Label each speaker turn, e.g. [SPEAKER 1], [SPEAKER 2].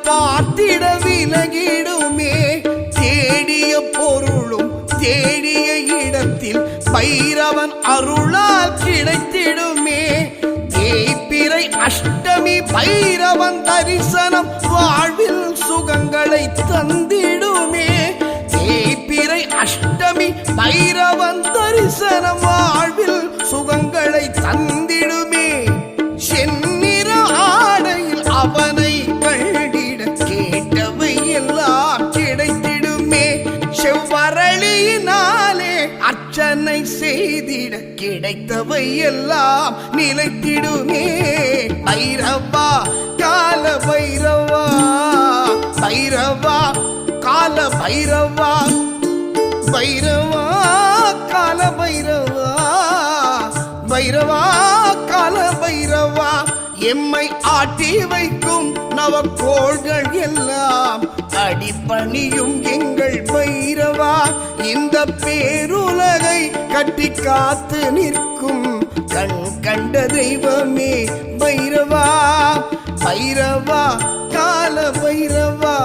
[SPEAKER 1] பார்த்திட விலகிடுமே. தேடிய பொருளும் தேடிய இடத்தில் பைரவன் அருளால் கிடைத்திடுமே. தேய்பிறை அஷ்டமி பைரவன் தரிசனம் வாழ்வில் சுகங்களை தந்திடுமே. தேய்பிறை அஷ்டமி பைரவன் தரிசனம் வாழ்வில் சுகங்களை தந்திடுமே. செந்நிற ஆடையில் அவனை கண்டிட கேட்டவை எல்லாம் கிடைத்திடுமே. செவ்வரளியினாலே அர்ச்சனை செய்திட கிடைத்தவை எல்லாம் நிலைத்திடுமே. பைரவா கால பைரவா, பைரவா கால பைரவா, பைரவா கால பைரவா, பைரவா கால பைரவா. எம்மை ஆட்டி வைக்கும் நவக்கோள்கள் எல்லாம் அடிபணியும் எங்கள் பைரவா. இந்த பேருலகை கட்டி காத்து நிற்கும் கண் கண்ட தெய்வமே பைரவா. பைரவா கால பைரவா.